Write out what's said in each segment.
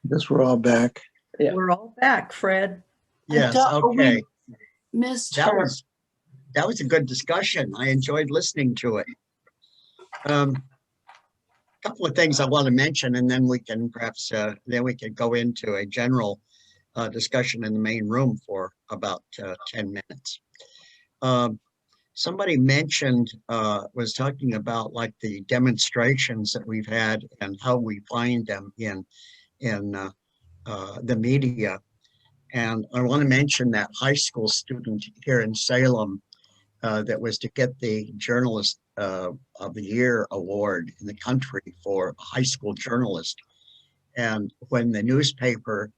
Guess we're all back. Yeah. We're all back, Fred. Yes, okay. Missed That her. was a good discussion. I enjoyed listening to it. Couple of things I want to mention, and then we can perhaps then we can go into a general discussion in the main room for about 10 minutes. Somebody mentioned was talking about like the demonstrations that we've had and how we find them in the media. And I want to mention that high school student here in Salem that was to get the Journalist of the Year award in the country for a high school journalist. And when the newspaper,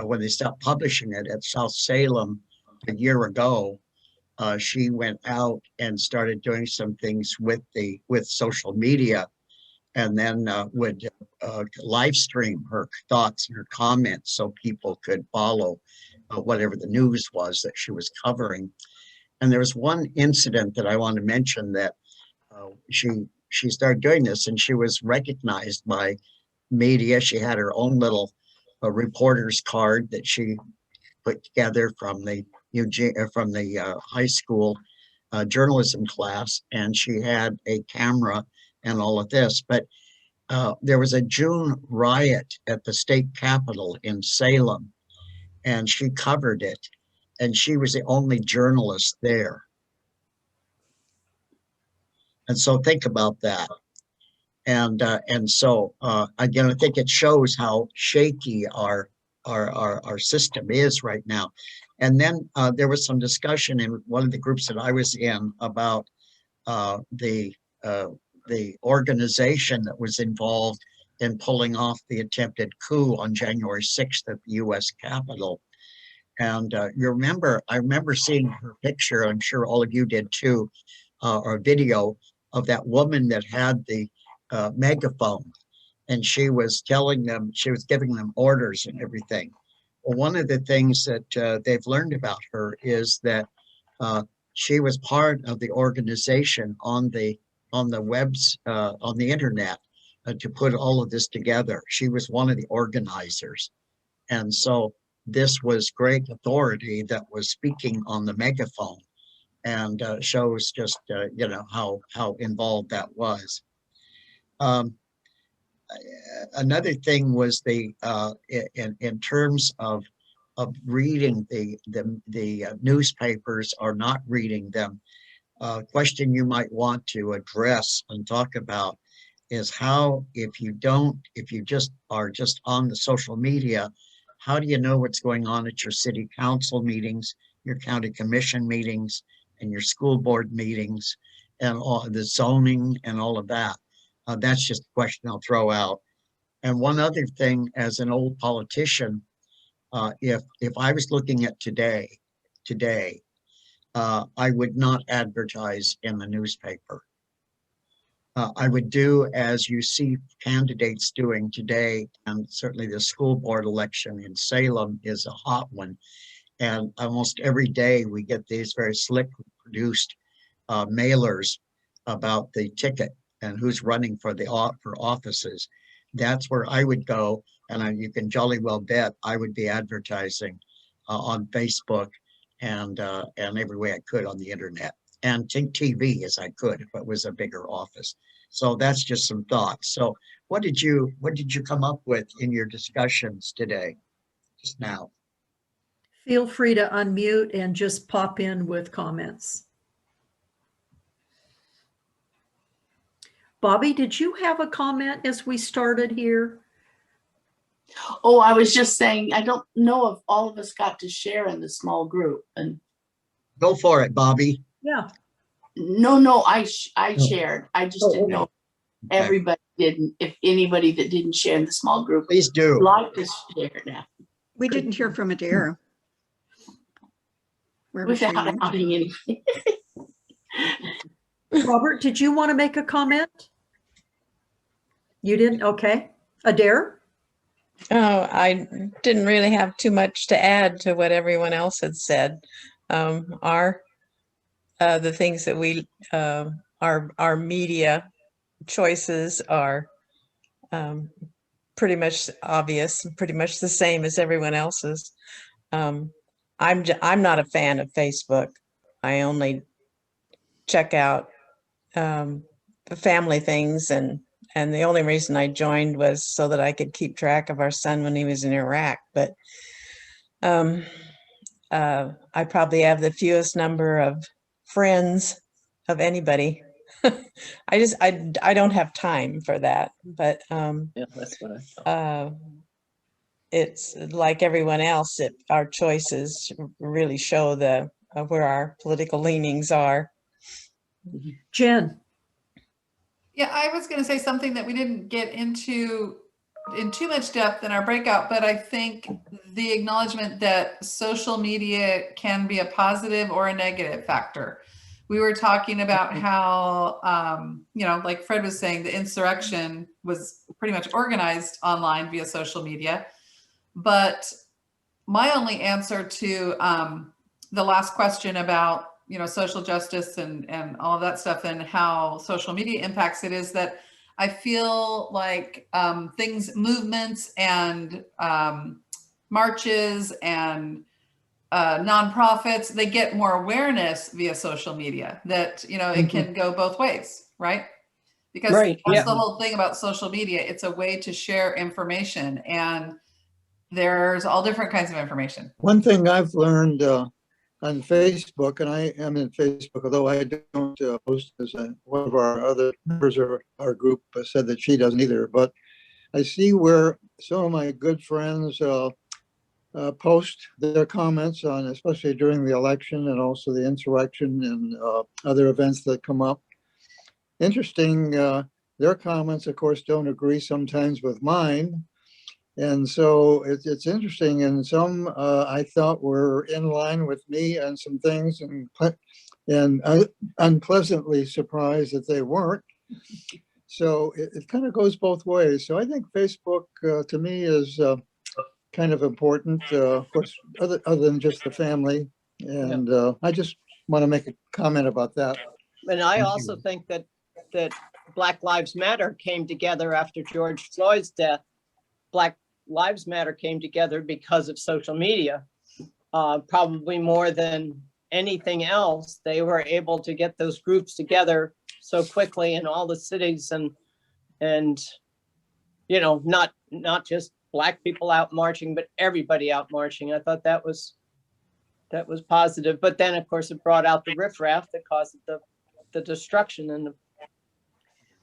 when they stopped publishing it at South Salem a year ago, she went out and started doing some things with social media, and then would live stream her thoughts and her comments so people could follow whatever the news was that she was covering. And there was one incident that I want to mention that she started doing this, and she was recognized by media. She had her own little reporter's card that she put together from the high school journalism class, and she had a camera and all of this. But there was a June riot at the state capitol in Salem, and she covered it, and she was the only journalist there. And so think about that. And so again, I think it shows how shaky our system is right now. And then there was some discussion in one of the groups that I was in about the organization that was involved in pulling off the attempted coup on January 6th at the U.S. Capitol. And I remember seeing her picture, I'm sure all of you did too, or video of that woman that had the megaphone, and she was telling them, she was giving them orders and everything. Well, one of the things that they've learned about her is that she was part of the organization on the webs, on the internet, to put all of this together. She was one of the organizers. And so this was great authority that was speaking on the megaphone, and shows just, how involved that was. Another thing was in terms of reading the newspapers or not reading them. Question you might want to address and talk about is how, if you just are just on the social media, how do you know what's going on at your city council meetings, your county commission meetings, and your school board meetings, and all the zoning and all of that? That's just a question I'll throw out. And one other thing, as an old politician, if I was looking at today, I would not advertise in the newspaper. I would do as you see candidates doing today, and certainly the school board election in Salem is a hot one. And almost every day we get these very slickly produced mailers about the ticket and who's running for offices. That's where I would go, and you can jolly well bet I would be advertising on Facebook and every way I could on the internet, and TV as I could if it was a bigger office. So that's just some thoughts. So what did you come up with in your discussions today, just now? Feel free to unmute and just pop in with comments. Bobby, did you have a comment as we started here? Oh, I was just saying, I don't know if all of us got to share in the small group. And Go for it, Bobby. Yeah. no, I shared. I just didn't know if Okay. everybody didn't. If anybody that didn't share in the small group, Please do. would like to share now. We didn't hear from Adair. Where was she? Without adding anything. Robert, did you want to make a comment? You didn't? Okay. Adair? Oh, I didn't really have too much to add to what everyone else had said. The things that we, our media choices are pretty much obvious, pretty much the same as everyone else's. I'm not a fan of Facebook. I only check out the family things, and the only reason I joined was so that I could keep track of our son when he was in Iraq. But I probably have the fewest number of friends of anybody. I don't have time for that. But Yeah, that's what I thought. it's like everyone else. Our choices really show where our political leanings are. Jen, Yeah, I was going to say something that we didn't get into in too much depth in our breakout, but I think the acknowledgement that social media can be a positive or a negative factor. We were talking about how, like Fred was saying, the insurrection was pretty much organized online via social media. But my only answer to the last question about social justice and all of that stuff and how social media impacts it is that I feel like movements and marches and nonprofits, they get more awareness via social media, that it can go both ways, right? Because Right, that's yeah. the whole thing about social media. It's a way to share information, and there's all different kinds of information. One thing I've learned on Facebook, and I am in Facebook, although I don't post, as one of our other members of our group said that she doesn't either, but I see where some of my good friends post their comments on, especially during the election and also the insurrection and other events that come up. Interesting, their comments, of course, don't agree sometimes with mine. And so it's interesting, and some I thought were in line with me on some things, and unpleasantly surprised that they weren't. So it kind of goes both ways. So I think Facebook to me is kind of important, of course, other than just the family. And I just want to make a comment about that. And I also think that Black Lives Matter came together after George Floyd's death. Black Lives Matter came together because of social media, probably more than anything else. They were able to get those groups together so quickly in all the cities, and not just Black people out marching, but everybody out marching. I thought that was positive. But then, of course, it brought out the riffraff that caused the destruction and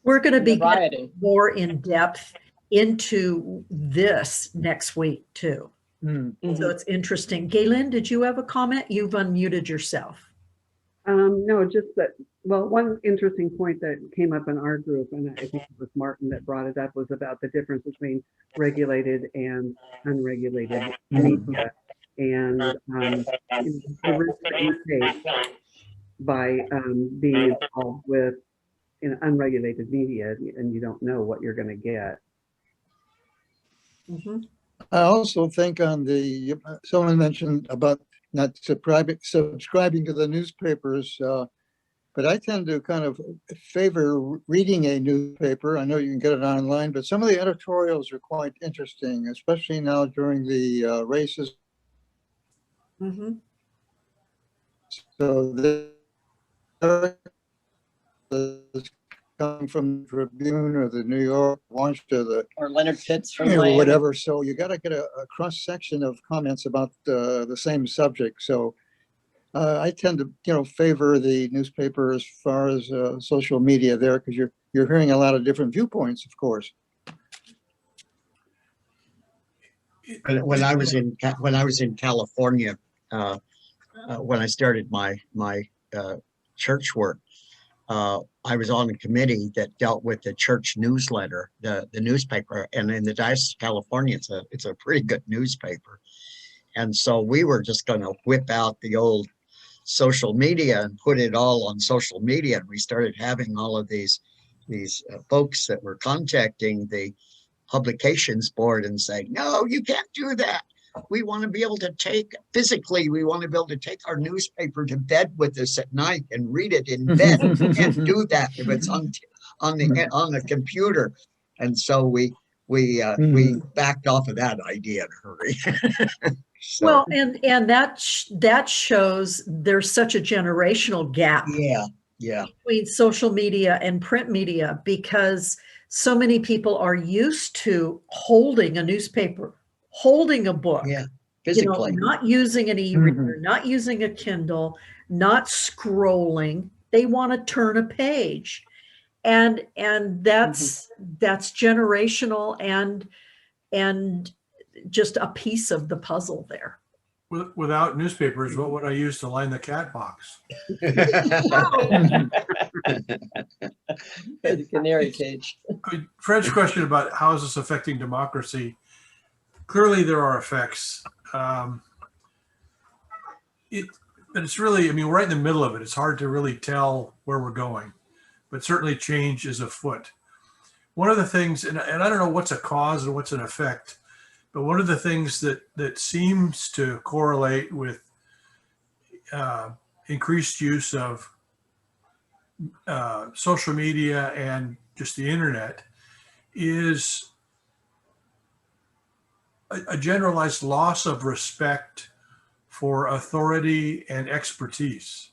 we're going to be getting rioting. more in depth into this next week too. So it's interesting. Galen, did you have a comment? You've unmuted yourself. No, just that, well, one interesting point that came up in our group, and I think it was Martin that brought it up, was about the difference between regulated and unregulated media, and the risk that you take by being involved with unregulated media, and you don't know what you're going to get. I also think on someone mentioned about not subscribing to the newspapers, but I tend to kind of favor reading a newspaper. I know you can get it online, but some of the editorials are quite interesting, especially now during the races. So there coming from the Tribune or the New York, launched to the Or Leonard Pitts from or Miami. whatever. So you got to get a cross section of comments about the same subject. So I tend to, favor the newspaper as far as social media there, because you're hearing a lot of different viewpoints, of course. When I was in California, when I started my church work, I was on a committee that dealt with the church newsletter, the newspaper, and in the Diocese of California, it's a pretty good newspaper. And so we were just going to whip out the old social media and put it all on social media. And we started having all of these folks that were contacting the publications board and saying, no, you can't do that. We want to be able to we want to be able to take our newspaper to bed with us at night and read it in bed. We can't do that if it's on the computer. And so we we backed off of that idea in a hurry. So, Well, and that shows there's such a generational gap yeah, between social media and print media, because so many people are used to holding a newspaper, holding a book, yeah, physically. not using an e-reader, not using a Kindle, not scrolling. They want to turn a page. And that's generational and just a piece of the puzzle there. Without newspapers, what would I use to line the cat box? The canary cage. I mean, Fred's question about how is this affecting democracy? Clearly, there are effects. But it's really, I mean, we're right in the middle of it. It's hard to really tell where we're going, but certainly change is afoot. One of the things, and I don't know what's a cause and what's an effect, but one of the things that seems to correlate with increased use of social media and just the internet is a generalized loss of respect for authority and expertise.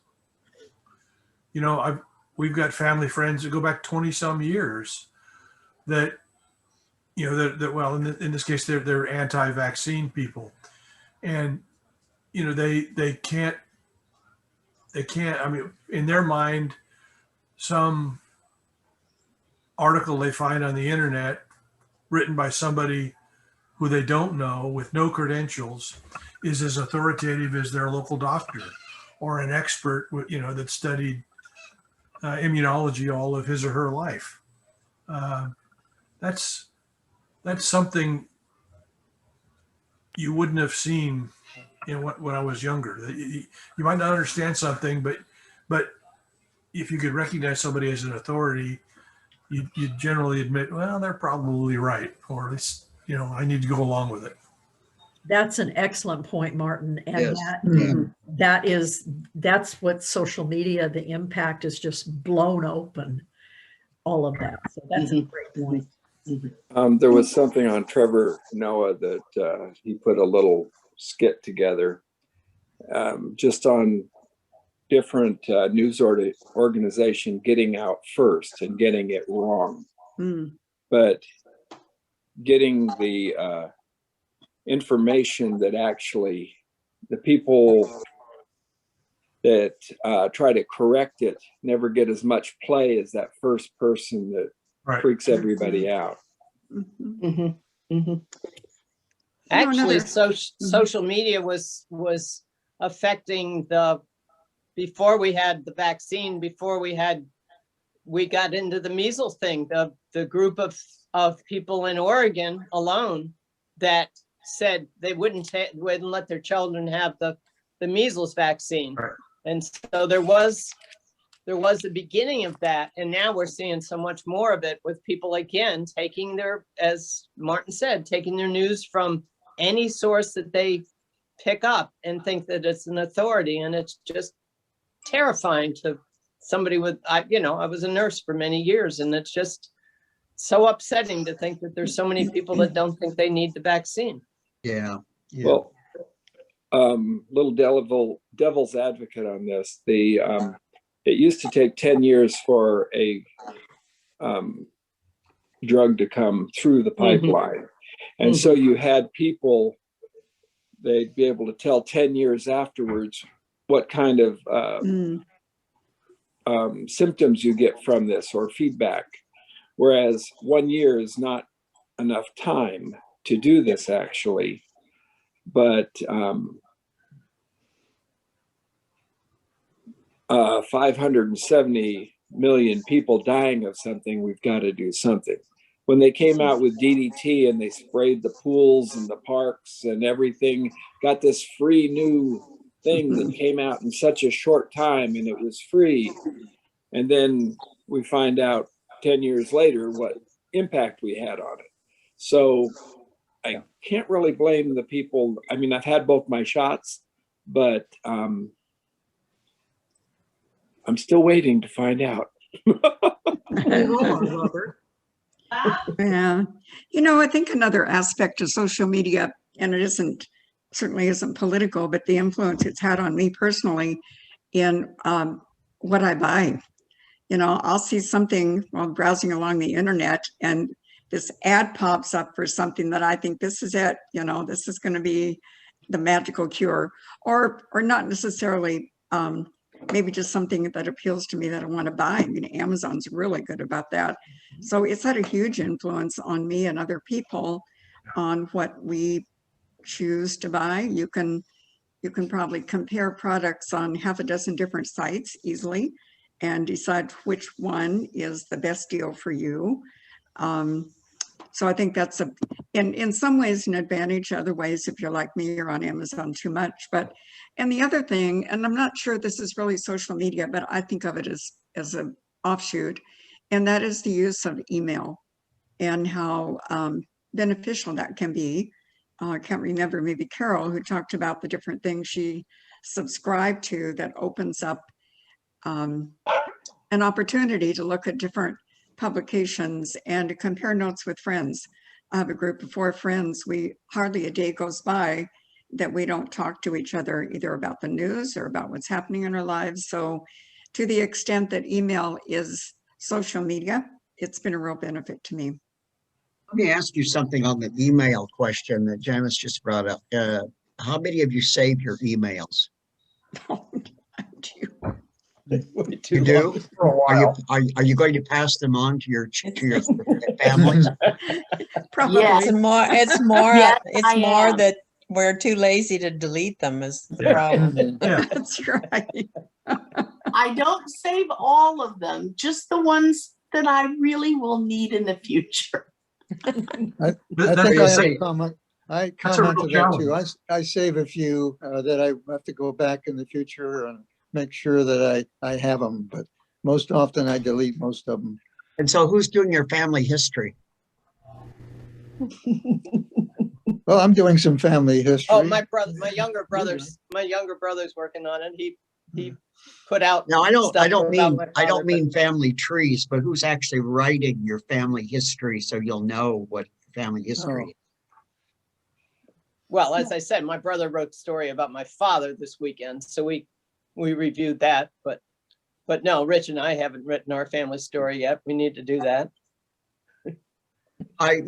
You know, we've got family friends that go back 20 some years that, you know, that well, in this case, they're anti-vaccine people, and you know, they can't. I mean, in their mind, some article they find on the internet written by somebody who they don't know with no credentials is as authoritative as their local doctor or an expert, you know, that studied immunology all of his or her life. That's something you wouldn't have seen, you know, when I was younger. You might not understand something, but if you could recognize somebody as an authority, you generally admit, well, they're probably right, or at least, you know, I need to go along with it. That's an excellent point, Martin. And Yes. that's what social media, the impact is just blown open, all of that. So that's a great point. There was something on Trevor Noah that he put a little skit together just on different news organization getting out first and getting it wrong. But getting the information that actually the people that try to correct it never get as much play as that first person that freaks everybody out. Actually, social media was affecting before we had the vaccine, before we got into the measles thing, the group of people in Oregon alone that said they wouldn't let their children have the measles vaccine. Right. And so there was the beginning of that. And now we're seeing so much more of it with people, again, taking as Martin said, taking their news from any source that they pick up and think that it's an authority. And it's just terrifying to somebody I was a nurse for many years, and it's just so upsetting to think that there's so many people that don't think they need the vaccine. Yeah. Well, little devil's advocate on this. It used to take 10 years for a drug to come through the pipeline. And so you had people, they'd be able to tell 10 years afterwards what kind of symptoms you get from this or feedback. Whereas 1 year is not enough time to do this actually. But 570 million people dying of something, we've got to do something. When they came out with DDT and they sprayed the pools and the parks and everything, got this free new thing that came out in such a short time, and it was free. And then we find out 10 years later what impact we had on it. So I can't really blame the people. I mean, I've had both my shots, but I'm still waiting to find out. Robert. Yeah. You know, I think another aspect of social media, and it certainly isn't political, but the influence it's had on me personally in what I buy. You know, I'll see something while browsing along the internet and this ad pops up for something that I think this is it, you know, this is going to be the magical cure, or not necessarily, maybe just something that appeals to me that I want to buy. I mean, Amazon's really good about that. So it's had a huge influence on me and other people on what we choose to buy. You can probably compare products on half a dozen different sites easily and decide which one is the best deal for you. So I think that's in some ways an advantage. Other ways, if you're like me, you're on Amazon too much. But, and the other thing, and I'm not sure this is really social media, but I think of it as an offshoot, and that is the use of email and how beneficial that can be. I can't remember, maybe Carol, who talked about the different things she subscribed to that opens up an opportunity to look at different publications and to compare notes with friends. I have a group of 4 friends. We hardly a day goes by that we don't talk to each other either about the news or about what's happening in our lives. So to the extent that email is social media, it's been a real benefit to me. Let me ask you something on the email question that Janice just brought up. How many of you save your emails? You do? Are you going to pass them on to your families? Probably. It's more Yes, I more am. that we're too lazy to delete them is the problem. That's right. I don't save all of them, just the ones that I really will need in the future. I That- think that's I a- have a comment. I That's a real commented that too. challenge. I save a few that I have to go back in the future and make sure that I have them, but most often I delete most of them. And so who's doing your family history? Well, I'm doing some family history. Oh, my younger brother's working on it. He put out. No, I stuff don't about mean, my I father, don't mean family trees, but who's actually writing your family history so you'll know what family history is. Well, as I said, my brother wrote a story about my father this weekend, so we reviewed that, but no, Rich and I haven't written our family story yet. We need to do that. I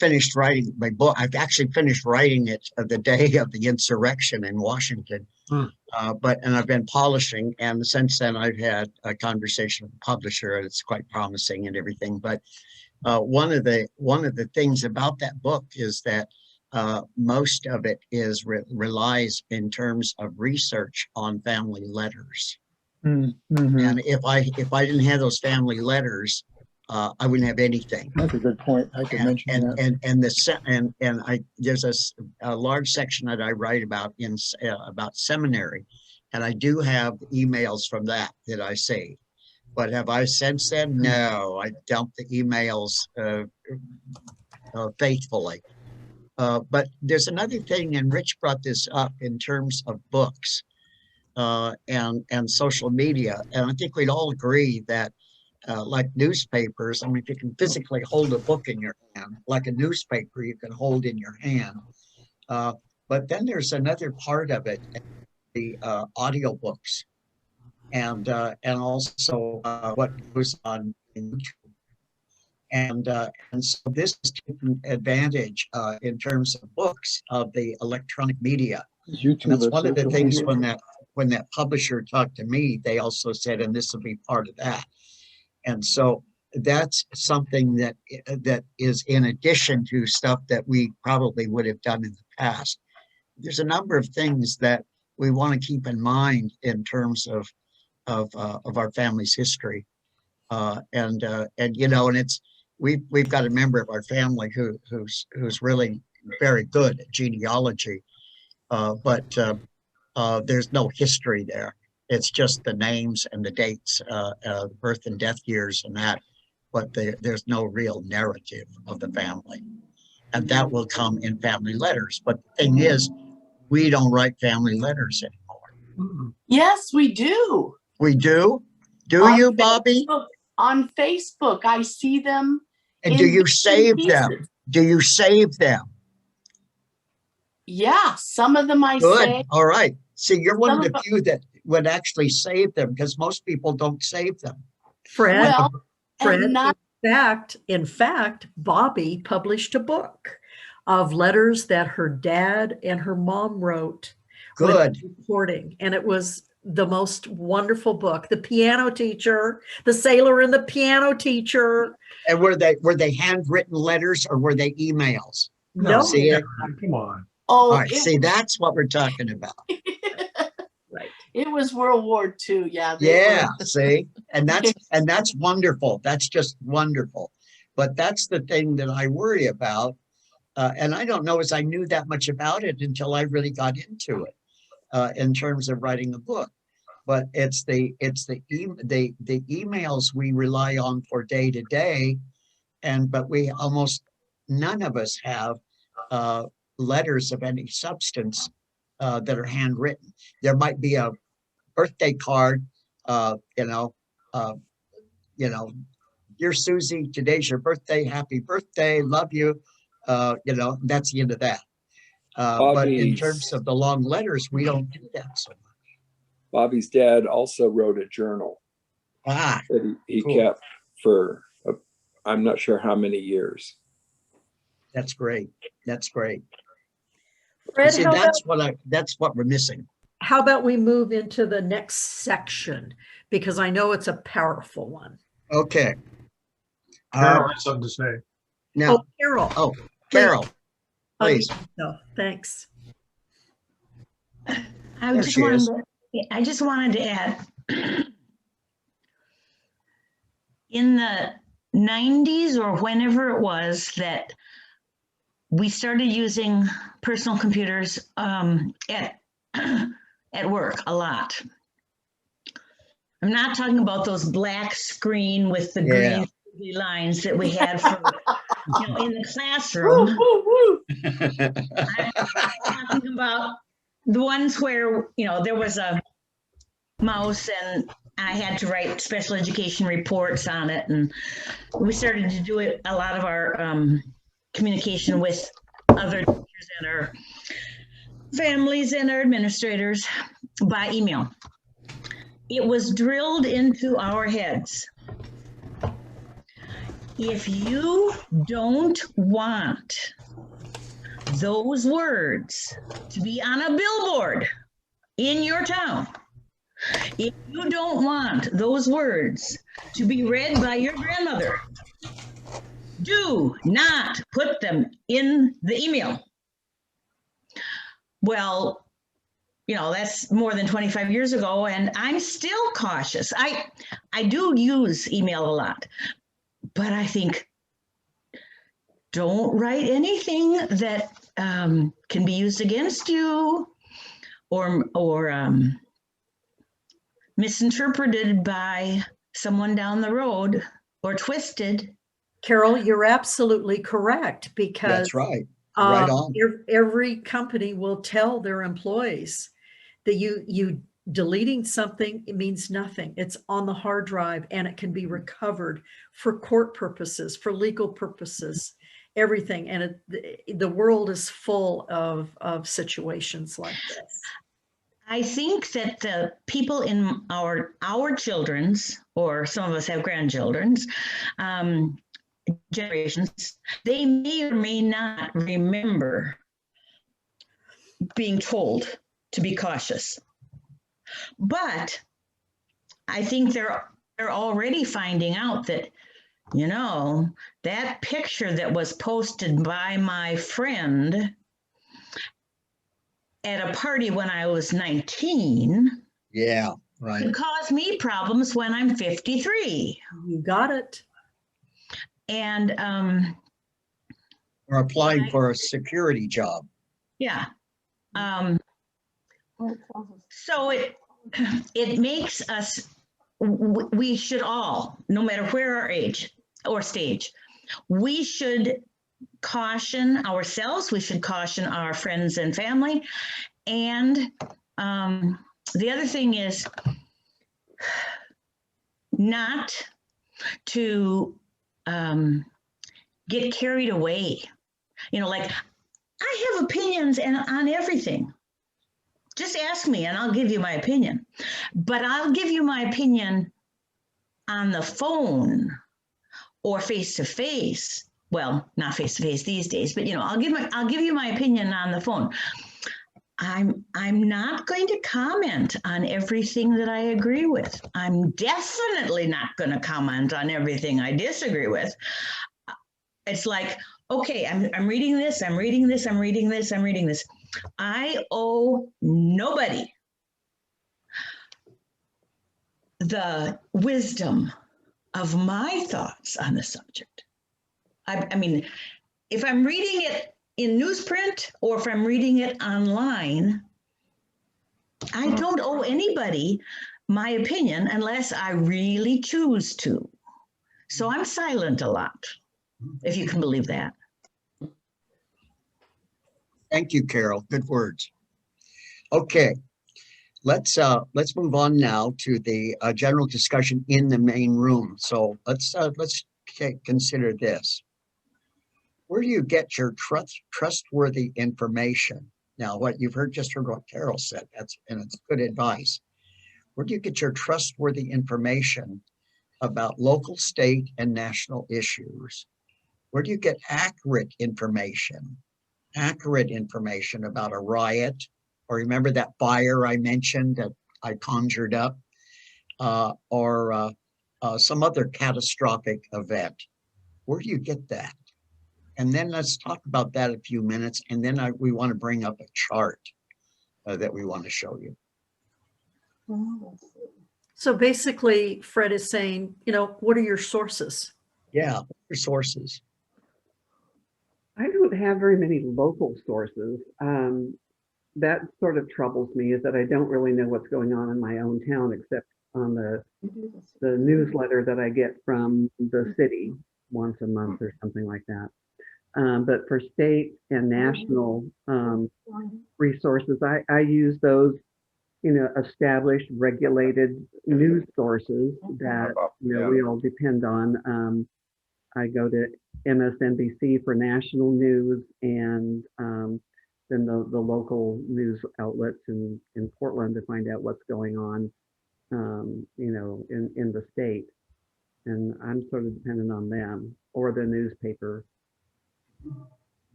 finished writing my book. I've actually finished writing it the day of the insurrection in Washington. And I've been polishing, and since then I've had a conversation with the publisher, and it's quite promising and everything. But one of the things about that book is that most of it is relies in terms of research on family letters. Mm-hmm. And if I didn't have those family letters, I wouldn't have anything. That's a good point. I could mention that. There's a large section that I write about about seminary, and I do have emails from that I save. But have I since then? No, I dumped the emails faithfully. But there's another thing, and Rich brought this up in terms of books and social media, and I think we'd all agree that. Like newspapers, I mean, if you can physically hold a book in your hand, like a newspaper you can hold in your hand. But then there's another part of it, the audiobooks, and also what goes on in YouTube. And so this is taking advantage in terms of books of the electronic media. YouTube, And that's one of the social things media. when that publisher talked to me, they also said, and this will be part of that. And so that's something that is in addition to stuff that we probably would have done in the past. There's a number of things that we want to keep in mind in terms of our family's history, and it's we've got a member of our family who's really very good at genealogy, but there's no history there. It's just the names and the dates, birth and death years and that, but there's no real narrative of the family. And that will come in family letters. But the thing is, we don't write family letters anymore. Yes, we do. We do? Do you, Bobby? On Facebook, I see them And do in you bits and save them? pieces. Do you save them? Yeah, some of them I Good. say. All right. See, you're one Some of of the few that would actually save them because most people don't save them. Fred, Well, Fred, and not in fact, Bobby published a book of letters that her dad and her mom wrote when Good. reporting, and it was the most wonderful book. The piano teacher, the sailor and the piano teacher. And were they handwritten letters or were they emails? No, See it? Come on. oh, All right. See, that's what we're talking about. right. it was World War II. Yeah. they Yeah, were- see, and that's wonderful. That's just wonderful. But that's the thing that I worry about. And I don't know as I knew that much about it until I really got into it in terms of writing a book. But it's the emails we rely on for day to day, but we almost none of us have letters of any substance that are handwritten. There might be a birthday card, dear Susie, today's your birthday, happy birthday, love you. That's the end of that. But in terms of the long letters, we don't do that so much. Bobby's dad also wrote a journal Ah, that he cool. kept for, I'm not sure how many years. That's great. That's great. Fred, See, that's what we're missing. how about we move into the next section? Because I know it's a powerful one. Okay. Carol has something to say. Now, Carol. Carol, please. No, thanks. There she is. I just wanted to add, in the 90s or whenever it was that we started using personal computers at work a lot. I'm not talking about those black screen with the green lines that we had for, in the classroom. I'm talking about the ones where, there was a mouse and I had to write special education reports on it. And we started to do it, a lot of our communication with other teachers and our families and our administrators by email. It was drilled into our heads. If you don't want those words to be on a billboard in your town, if you don't want those words to be read by your grandmother, do not put them in the email. Well, that's more than 25 years ago, and I'm still cautious. I do use email a lot, but I think don't write anything that can be used against you or misinterpreted by someone down the road or twisted. Carol, you're absolutely correct, because That's right. Right on. Every company will tell their employees that you deleting something, it means nothing. It's on the hard drive and it can be recovered for court purposes, for legal purposes, everything. And the world is full of situations like this. I think that the people in our children's, or some of us have grandchildren's, generations, they may or may not remember being told to be cautious. But I think they're already finding out that, that picture that was posted by my friend at a party when I was 19. Yeah, right. Could cause me problems when I'm 53. You got it. And or applying for a security job. Yeah. So it makes us, we should all, no matter where our age or stage, we should caution ourselves, we should caution our friends and family. And the other thing is not to get carried away. You know, like I have opinions on everything. Just ask me and I'll give you my opinion. But I'll give you my opinion on the phone or face to face. Well, not face to face these days, but you know, I'll give you my opinion on the phone. I'm not going to comment on everything that I agree with. I'm definitely not going to comment on everything I disagree with. It's like, okay, I'm reading this, I'm reading this, I'm reading this, I'm reading this. I owe nobody the wisdom of my thoughts on the subject. I mean, if I'm reading it in newsprint or if I'm reading it online, I don't owe anybody my opinion unless I really choose to. So I'm silent a lot, if you can believe that. Thank you, Carol. Good words. Okay, let's move on now to the general discussion in the main room. So let's consider this. Where do you get your trustworthy information? Now, what you've just heard what Carol said, and it's good advice. Where do you get your trustworthy information about local, state, and national issues? Where do you get accurate information about a riot, or remember that fire I mentioned that I conjured up, or some other catastrophic event? Where do you get that? And then let's talk about that a few minutes, and then we want to bring up a chart that we want to show you. So basically, Fred is saying, you know, what are your sources? Yeah, your sources. I don't have very many local sources. That sort of troubles me, is that I don't really know what's going on in my own town except on the newsletter that I get from the city once a month or something like that. But for state and national resources, I use those, you know, established, regulated news sources that, you know, we all depend on. I go to MSNBC for national news, and then the local news outlets in Portland to find out what's going on, you know, in the state. And I'm sort of dependent on them or the newspaper.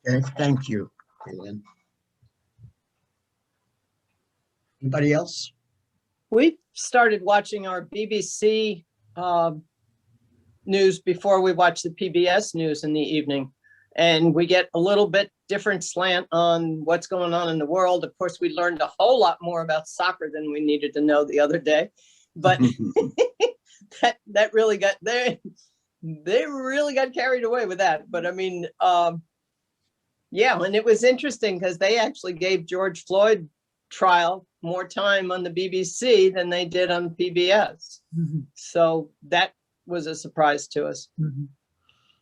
Okay, thank you, Kaylin. Anybody else? We started watching our BBC news before we watch the PBS news in the evening. And we get a little bit different slant on what's going on in the world. Of course, we learned a whole lot more about soccer than we needed to know the other day. But that really got they really got carried away with that. But I mean, yeah, and it was interesting because they actually gave George Floyd trial more time on the BBC than they did on PBS. So that was a surprise to us.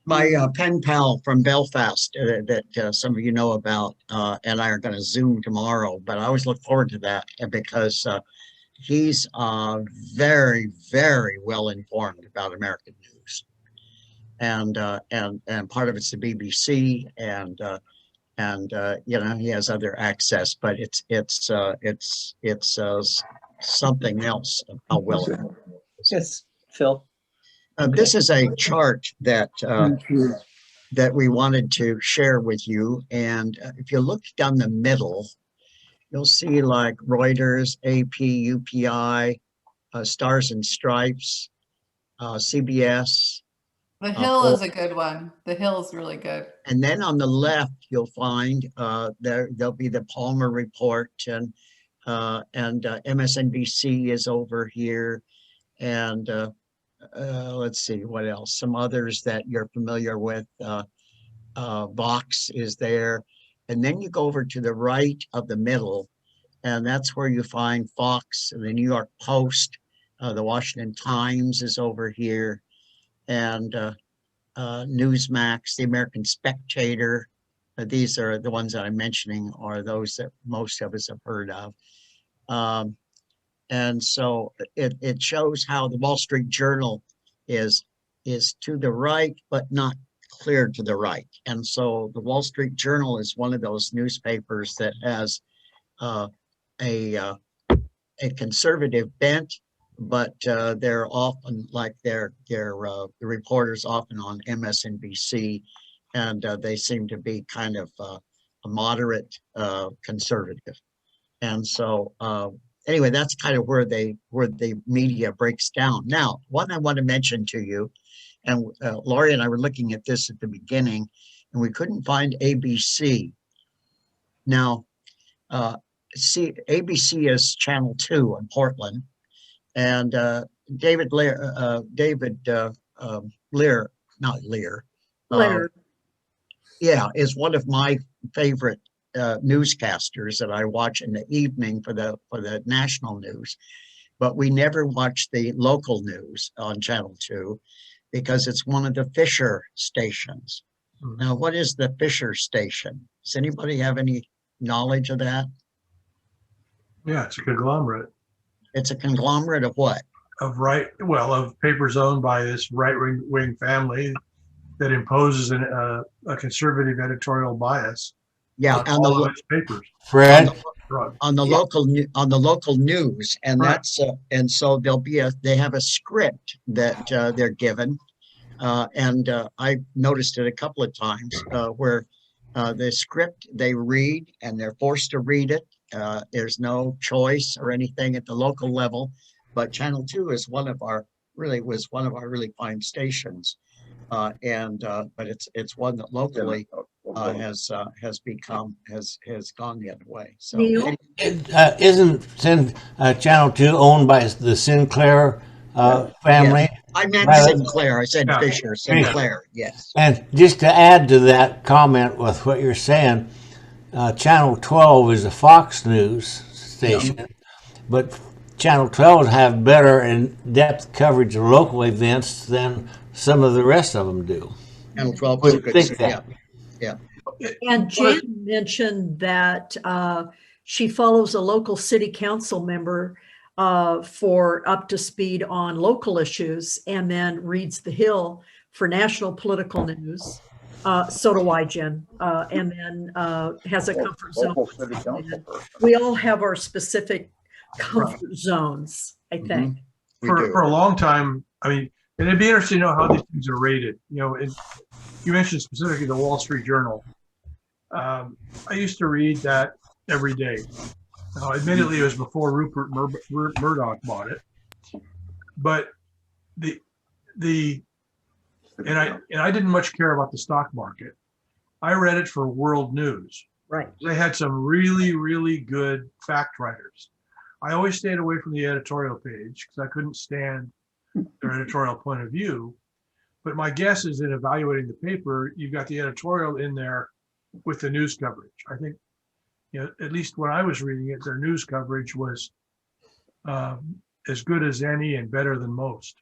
My pen pal from Belfast that some of you know about, and I are going to Zoom tomorrow, but I always look forward to that because he's very, very well informed about American news, and part of it's the BBC, and you know, he has other access, but it's something else how well. Yes, Phil. This is a chart that that we wanted to share with you, and if you look down the middle, you'll see like Reuters, AP, UPI, Stars and Stripes, CBS. The Hill is a good one. The Hill is really good. And then on the left, you'll find there'll be the Palmer Report, and MSNBC is over here, and let's see what else. Some others that you're familiar with. Vox is there, and then you go over to the right of the middle, and that's where you find Fox and the New York Post. The Washington Times is over here, and Newsmax, the American Spectator. These are the ones that I'm mentioning, are those that most of us have heard of. And so it shows how the Wall Street Journal is to the right, but not cleared to the right. And so the Wall Street Journal is one of those newspapers that has a conservative bent, but they're often like the reporters often on MSNBC, and they seem to be kind of a moderate conservative. And so anyway, that's kind of where the media breaks down. Now, one I want to mention to you, and Laurie and I were looking at this at the beginning, and we couldn't find ABC. Now, ABC is Channel 2 in Portland, and David Lear, is one of my favorite newscasters that I watch in the evening for the national news. But we never watch the local news on Channel 2 because it's one of the Fisher stations. Mhm. Now, what is the Fisher station? Does anybody have any knowledge of that? Yeah, it's a conglomerate It's a conglomerate of what? of papers owned by this right-wing family that imposes a conservative editorial bias Yeah, on on all the of its papers. Fred, on the local news, and Right. that's and so they have a script that they're given, and I noticed it a couple of times where the script they read and they're forced to read it. There's no choice or anything at the local level, but Channel 2 is one of our really fine stations, but it's one that locally has gone the other way. So Neil? isn't Channel 2 owned by the Sinclair family? yes. I meant Right. Sinclair. I said Yeah. Fisher. Sinclair. Yes. And just to add to that comment with what you're saying, Channel 12 is a Fox News station, but Channel 12 have better in-depth coverage of local events than some of the rest of them do. Channel 12 is a Would good. think that. Yeah. And Jan mentioned that she follows a local city council member for up to speed on local issues, and then reads The Hill for national political news. So do I, Jen, and then has a comfort zone. We all have our specific comfort zones, I think. We For do. a long time, I mean, and it'd be interesting to know how these things are rated. You know, you mentioned specifically the Wall Street Journal. I used to read that every day. Admittedly, it was before Rupert Murdoch bought it, but I didn't much care about the stock market. I read it for world news. Right. They had some really, really good fact writers. I always stayed away from the editorial page because I couldn't stand their editorial point of view. But my guess is in evaluating the paper, you've got the editorial in there with the news coverage. I think, at least when I was reading it, their news coverage was as good as any and better than most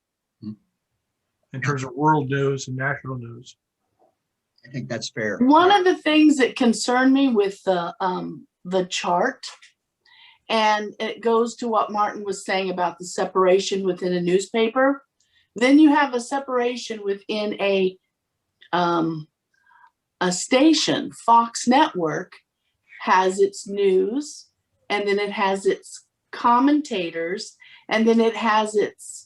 in terms of world news and national news. I think that's fair. One of the things that concerned me with the chart, and it goes to what Martin was saying about the separation within a newspaper. Then you have a separation within a station. Fox Network has its news, and then it has its commentators, and then it has its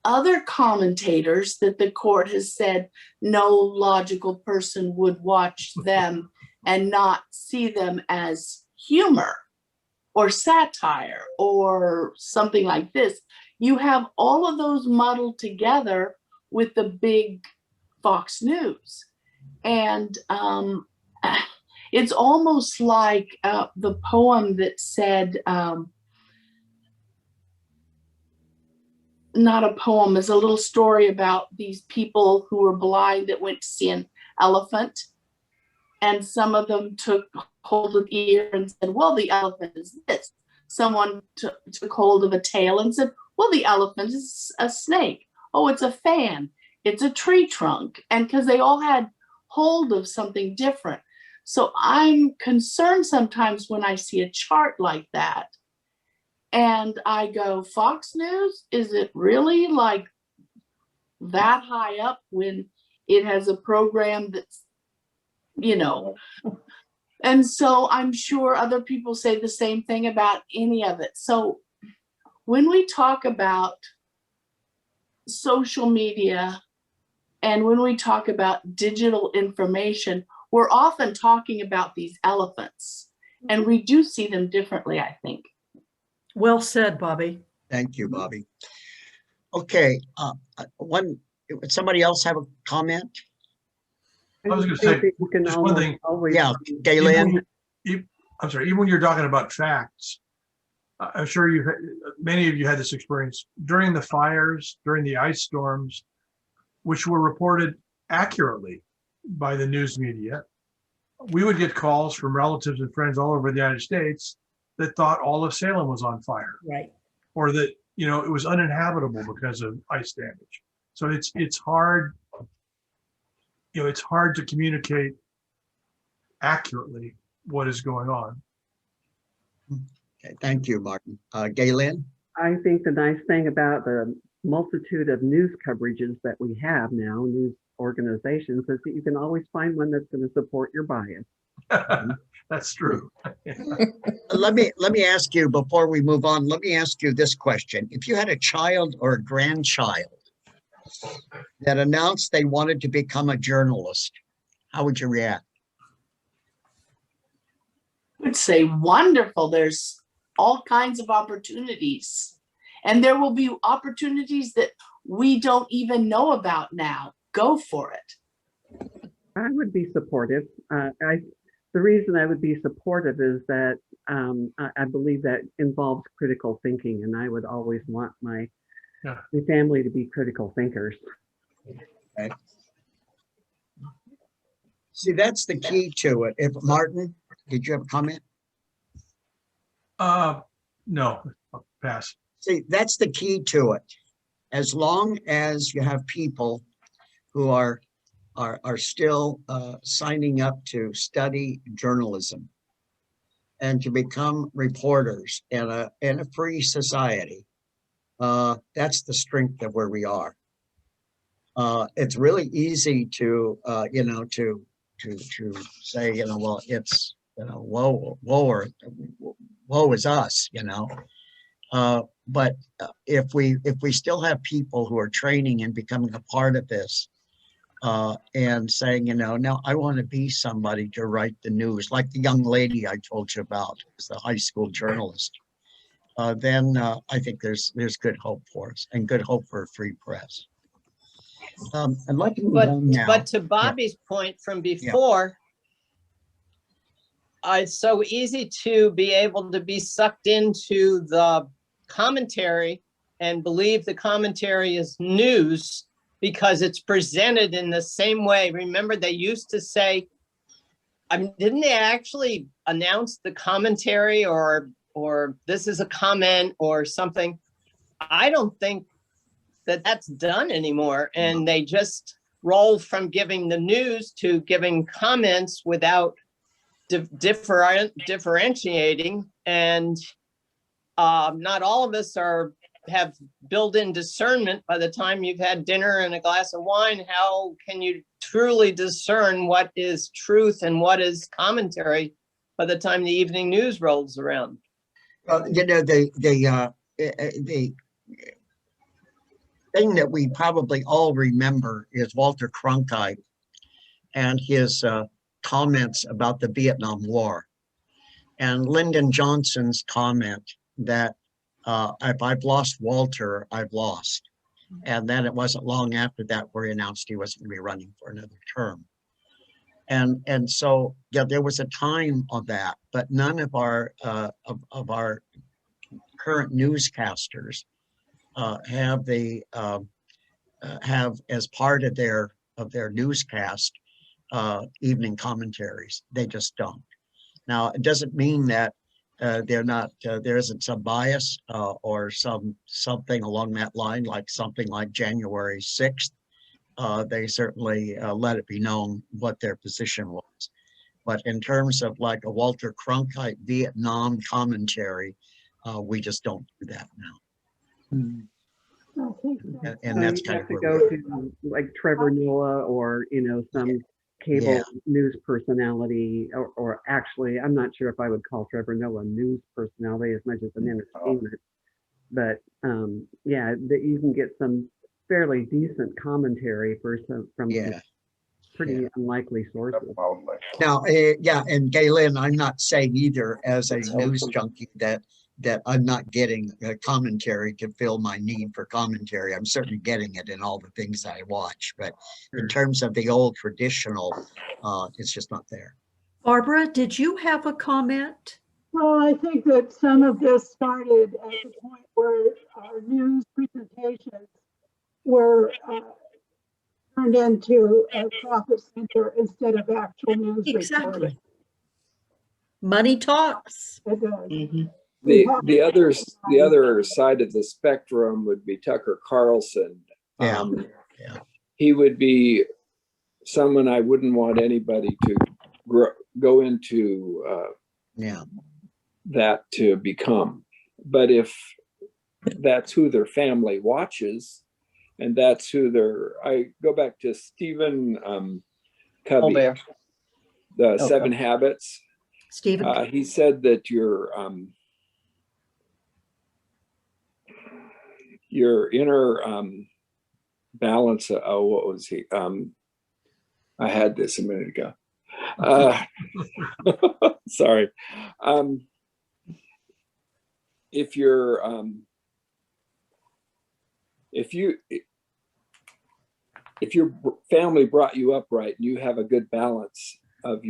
other commentators that the court has said no logical person would watch them and not see them as humor or satire or something like this. You have all of those muddled together with the big Fox News. And it's almost like the poem that said, not a poem, it's a little story about these people who were blind that went to see an elephant. And some of them took hold of the ear and said, well, the elephant is this. Someone took hold of a tail and said, well, the elephant is a snake. Oh, it's a fan. It's a tree trunk. And because they all had hold of something different. So I'm concerned sometimes when I see a chart like that. And I go, Fox News, is it really like that high up when It has a program that's, you know, and so I'm sure other people say the same thing about any of it. So when we talk about social media and when we talk about digital information, we're often talking about these elephants, and we do see them differently, I think. Well said, Bobby. Thank you, Bobby. Okay, would somebody else have a comment? I was going to think say, that you can just one almost thing. always Yeah, find- Galen? I'm sorry, even when you're talking about facts, I'm sure many of you had this experience during the fires, during the ice storms, which were reported accurately by the news media. We would get calls from relatives and friends all over the United States that thought all of Salem was on fire, Right. or that, you know, it was uninhabitable because of ice damage. So it's hard, you know, it's hard to communicate accurately what is going on. Okay, thank you, Martin. Galen? I think the nice thing about the multitude of news coverages that we have now, news organizations, is that you can always find one that's going to support your bias. That's true. Let me ask you, before we move on, let me ask you this question. If you had a child or a grandchild that announced they wanted to become a journalist, how would you react? I would say wonderful. There's all kinds of opportunities. And there will be opportunities that we don't even know about now. Go for it. I would be supportive. The reason I would be supportive is that I believe that involves critical thinking, and I would always want my family to be critical thinkers. Okay. See, that's the key to it. If Martin, did you have a comment? No, I'll pass. See, that's the key to it. As long as you have people who are still signing up to study journalism and to become reporters in a free society, that's the strength of where we are. It's really easy to to say, you know, well, it's, you know, woe is us, you know. But if we still have people who are training and becoming a part of this, and saying, you know, now I want to be somebody to write the news, like the young lady I told you about, is the high school journalist, then I think there's good hope for us and good hope for a free press. I'd like to move on now. But to Bobby's point from before, it's so easy to be able to be sucked into the commentary and believe the commentary is news because it's presented in the same way. Remember, they used to say, didn't they actually announce the commentary or this is a comment or something? I don't think that that's done anymore. And they just roll from giving the news to giving comments without differentiating. And not all of us have built-in discernment. By the time you've had dinner and a glass of wine, how can you truly discern what is truth and what is commentary by the time the evening news rolls around? You know, the thing that we probably all remember is Walter Cronkite and his comments about the Vietnam War, and Lyndon Johnson's comment that if I've lost Walter, I've lost. And then it wasn't long after that where he announced he wasn't going to be running for another term. And so, yeah, there was a time of that, but none of our current newscasters have as part of their newscast evening commentaries. They just don't. Now, it doesn't mean that they're not, there isn't some bias or something along that line, like something like January 6th. They certainly let it be known what their position was. But in terms of like a Walter Cronkite Vietnam commentary, we just don't do that now. And that's you kind have of to where go we're at. to like Trevor Noah or, some cable Yeah. news personality, or actually, I'm not sure if I would call Trevor Noah a news personality as much as an entertainment. But yeah, that you can get some fairly decent commentary from some Yeah. pretty unlikely sources. Now, yeah, and Galen, I'm not saying either as a news junkie that I'm not getting a commentary to fill my need for commentary. I'm certainly getting it in all the things I watch, but in terms of the old traditional, it's just not there. Barbara, did you have a comment? Well, I think that some of this started at the point where our news presentations were turned into a profit center instead of actual news Exactly. reporting. Money talks. It does. The other side of the spectrum would be Tucker Carlson. Yeah. He would be someone I wouldn't want anybody to go into that to become. But if that's who their family watches, and that's who I go back to Stephen Covey, the 7 Habits. Stephen, he said that your inner balance. What was he? I had this a minute ago. Sorry. If your family brought you up right and you have a good balance of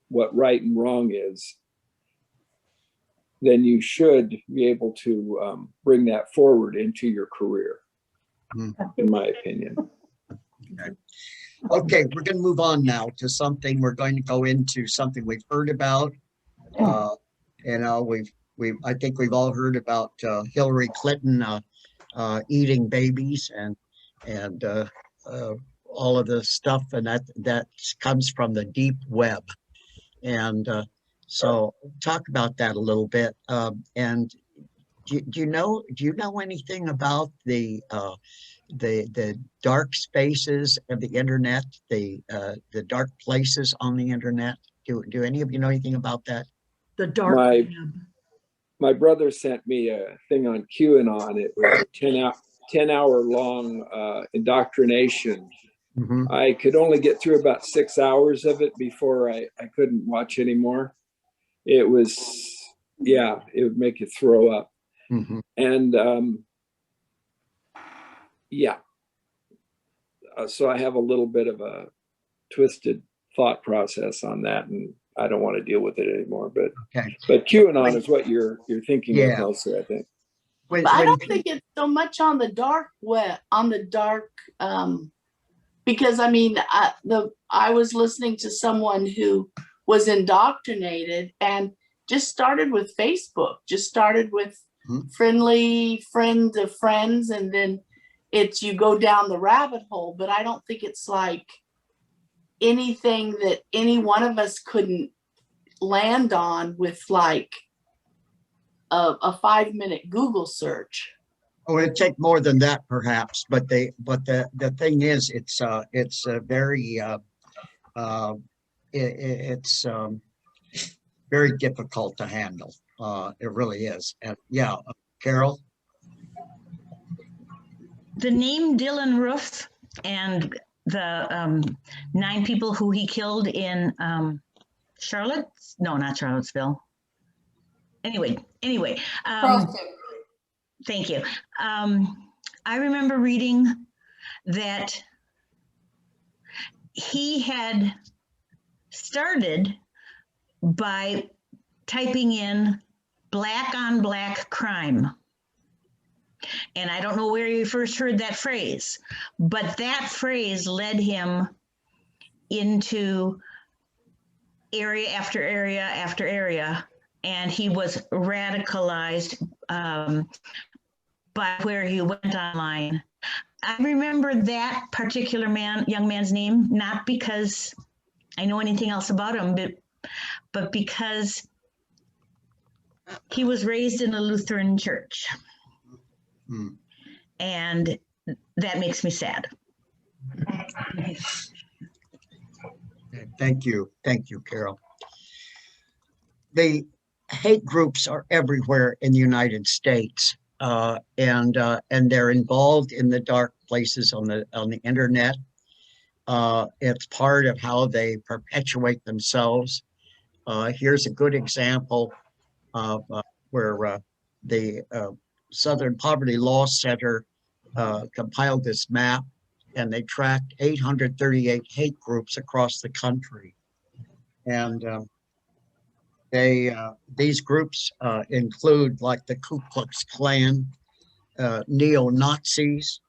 what right and wrong is, then you should be able to bring that forward into your career, in my opinion. Okay, we're going to move on now to something. We're going to go into something we've heard about. I think we've all heard about Hillary Clinton eating babies and all of the stuff, and that comes from the deep web. And so talk about that a little bit. And do you know anything about the dark spaces of the internet, the dark places on the internet? Do any of you know anything about that? The dark web. My brother sent me a thing on QAnon. It was a 10-hour long indoctrination. I could only get through about 6 hours of it before I couldn't watch anymore. It was, it would make you throw up. And so I have a little bit of a twisted thought process on that, and I don't want to deal with it anymore. But QAnon is what you're thinking of mostly, I think. But I don't think it's so much on the dark web, because I mean, I was listening to someone who was indoctrinated and just started with Facebook, just started with friendly friend of friends, and then you go down the rabbit hole. But I don't think it's like anything that any one of us couldn't land on with like a 5-minute Google search. Oh, it'd take more than that, perhaps. But the thing is, it's very very difficult to handle. It really is. And Carol. The name Dylan Roof and the 9 people who he killed in not Charlottesville. Anyway. Thank you. I remember reading that he had started by typing in black on black crime. And I don't know where you first heard that phrase, but that phrase led him into area after area after area. And he was radicalized by where he went online. I remember that particular young man's name, not because I know anything else about him, but because he was raised in a Lutheran church. And that makes me sad. Thank you. Thank you, Carol. The hate groups are everywhere in the United States, and they're involved in the dark places on the internet. It's part of how they perpetuate themselves. Here's a good example of where the Southern Poverty Law Center compiled this map, and they tracked 838 hate groups across the country. And these groups include like the Ku Klux Klan, neo-Nazis,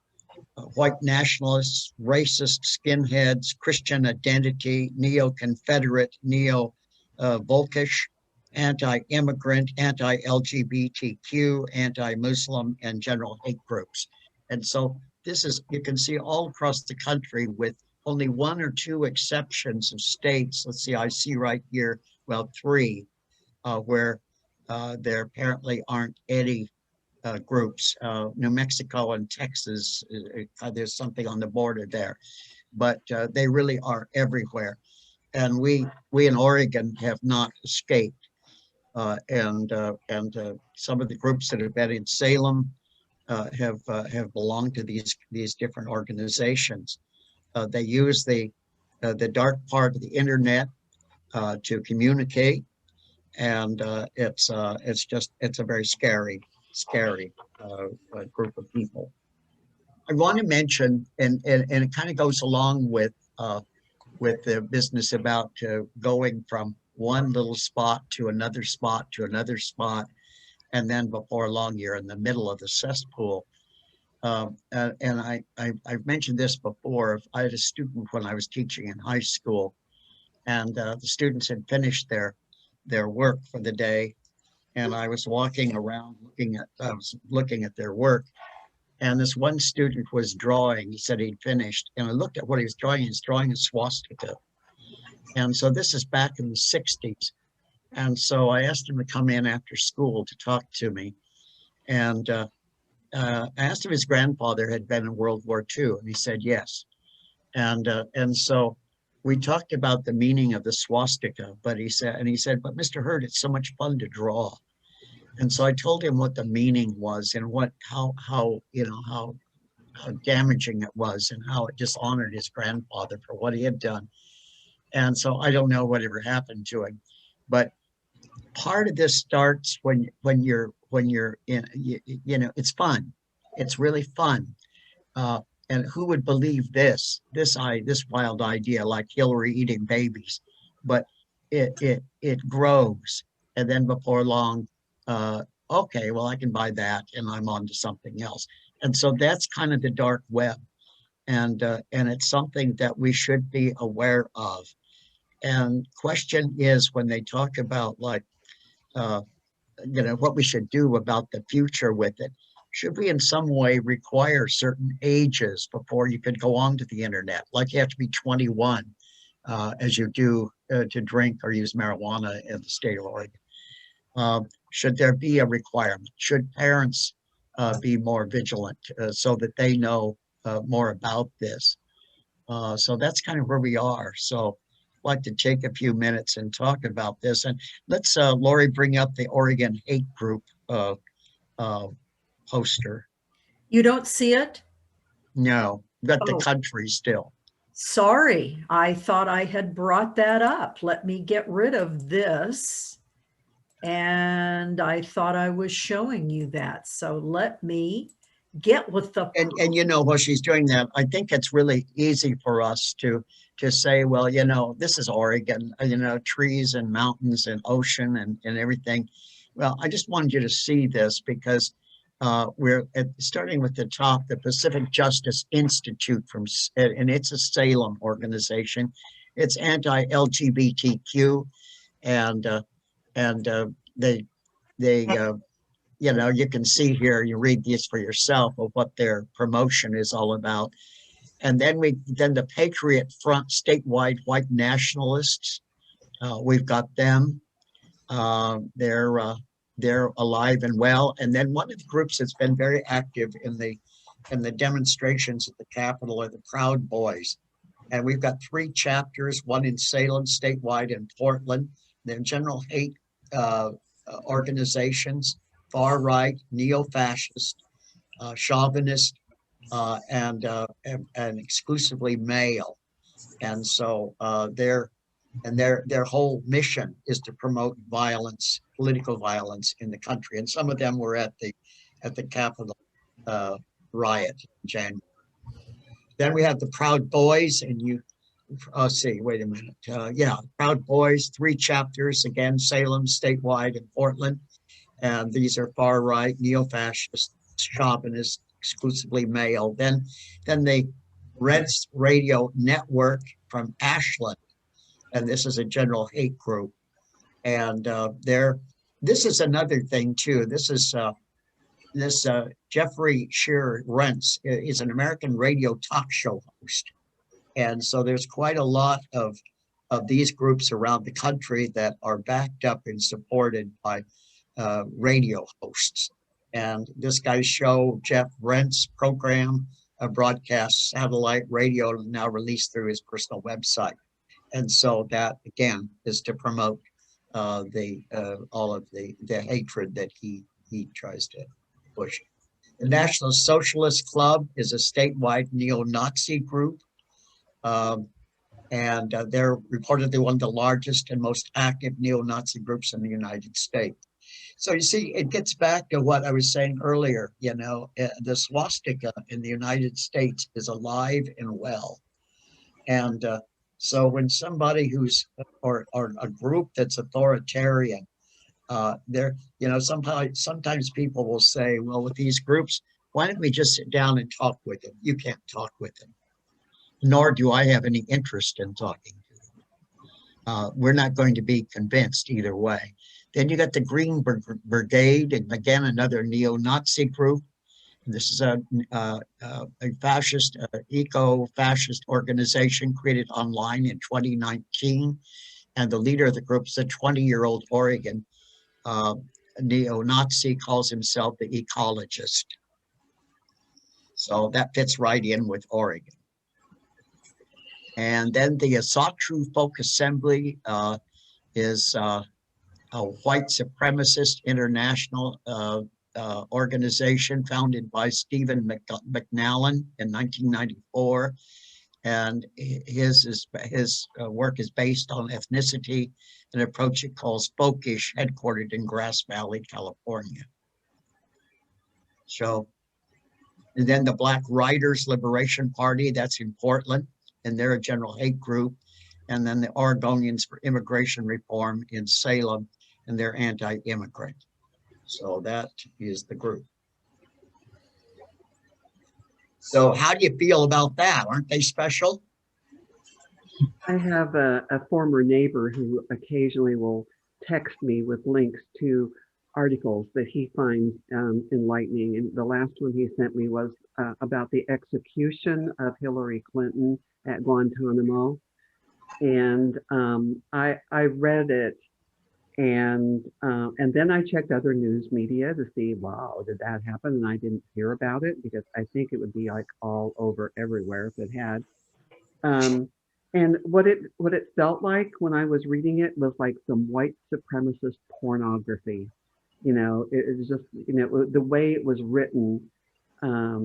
white nationalists, racist skinheads, Christian identity, neo-Confederate, neo-Volkish, anti-immigrant, anti-LGBTQ, anti-Muslim, and general hate groups. And so this is, you can see all across the country with only one or two exceptions of states. Let's see, I see right here, well, three, where there apparently aren't any groups. New Mexico and Texas, there's something on the border there, but they really are everywhere. And we in Oregon have not escaped. And some of the groups that have been in Salem have belonged to these different organizations. They use the dark part of the internet to communicate, and it's a very scary group of people. I want to mention, and it kind of goes along with the business about going from one little spot to another spot to another spot, and then before long you're in the middle of the cesspool. And I've mentioned this before. I had a student when I was teaching in high school, and the students had finished their work for the day, and I was walking around looking at their work, and this one student was drawing. He said he'd finished, and I looked at what he was drawing. He's drawing a swastika. And so this is back in the 60s. And so I asked him to come in after school to talk to me. And I asked if his grandfather had been in World War II, and he said yes. And so we talked about the meaning of the swastika, but he said, but Mr. Hurd, it's so much fun to draw. And so I told him what the meaning was and how damaging it was and how it dishonored his grandfather for what he had done. And so I don't know whatever happened to him, but part of this starts when you're in, it's fun. It's really fun. And who would believe this wild idea like Hillary eating babies? But it grows, and then before long, okay, well, I can buy that, and I'm on to something else. And so that's kind of the dark web, and it's something that we should be aware of. And question is, when they talk about like, what we should do about the future with it, should we in some way require certain ages before you could go on to the internet? Like you have to be 21 as you do to drink or use marijuana in the state of Oregon. Should there be a requirement? Should parents be more vigilant so that they know more about this? So that's kind of where we are. So I'd like to take a few minutes and talk about this. And let's, Lori, bring up the Oregon Hate Group poster. You don't see it? No, got the country still. Sorry, I thought I had brought that up. Let me get rid of this. And I thought I was showing you that. So let me get with the... And while she's doing that, I think it's really easy for us to say, well, this is Oregon, trees and mountains and ocean and everything. Well, I just wanted you to see this because we're starting with the top, the Pacific Justice Institute and it's a Salem organization. It's anti-LGBTQ, and they you can see here, you read this for yourself of what their promotion is all about. And then the Patriot Front statewide white nationalists, we've got them. They're alive and well. And then one of the groups that's been very active in the and the demonstrations at the Capitol are the Proud Boys. And we've got 3 chapters, one in Salem, statewide in Portland. They're general hate organizations, far right, neo-fascist, chauvinist, and exclusively male. And so their whole mission is to promote violence, political violence in the country. And some of them were at the Capitol riot in January. Then we have the Proud Boys, and wait a minute. Proud Boys, 3 chapters, again, Salem, statewide, and Portland. And these are far right, neo-fascist, chauvinist, exclusively male. Then the Reds Radio Network from Ashland, and this is a general hate group. And this is another thing too. This is Jeffrey Shearer Rents is an American radio talk show host. And so there's quite a lot of these groups around the country that are backed up and supported by radio hosts. And this guy's show, Jeff Rents program, broadcasts satellite radio, now released through his personal website. And so that, again, is to promote all of the hatred that he tries to push. The National Socialist Club is a statewide neo-Nazi group. And they're reportedly one of the largest and most active neo-Nazi groups in the United States. So you see, it gets back to what I was saying earlier, the swastika in the United States is alive and well. And so when somebody or a group that's authoritarian, sometimes people will say, well, with these groups, why don't we just sit down and talk with them? You can't talk with them, nor do I have any interest in talking to them. We're not going to be convinced either way. Then you got the Green Brigade, and again, another neo-Nazi group. This is a fascist, eco-fascist organization created online in 2019. And the leader of the group is a 20-year-old Oregon neo-Nazi, calls himself the ecologist. So that fits right in with Oregon. And then the Asatru Folk Assembly is a white supremacist international organization founded by Stephen McNallen in 1994. And his work is based on ethnicity, an approach he calls folkish, headquartered in Grass Valley, California. So, and then the Black Riders Liberation Party, that's in Portland, and they're a general hate group. And then the Oregonians for Immigration Reform in Salem, and they're anti-immigrant. So that is the group. So how do you feel about that? Aren't they special? I have a former neighbor who occasionally will text me with links to articles that he finds enlightening. And the last one he sent me was about the execution of Hillary Clinton at Guantanamo. And I read it, and then I checked other news media to see, wow, did that happen? And I didn't hear about it because I think it would be like all over everywhere if it had. And what it felt like when I was reading it was like some white supremacist pornography. It was just, the way it was written. I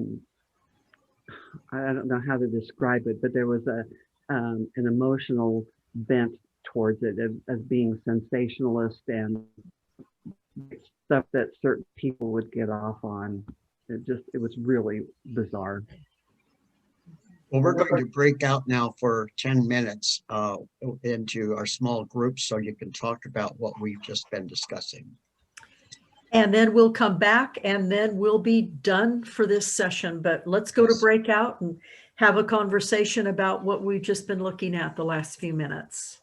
don't know how to describe it, but there was an emotional bent towards it as being sensationalist and stuff that certain people would get off on. It was really bizarre. Well, we're going to break out now for 10 minutes into our small groups so you can talk about what we've just been discussing. And then we'll come back and then we'll be done for this session. But let's go to breakout and have a conversation about what we've just been looking at the last few minutes.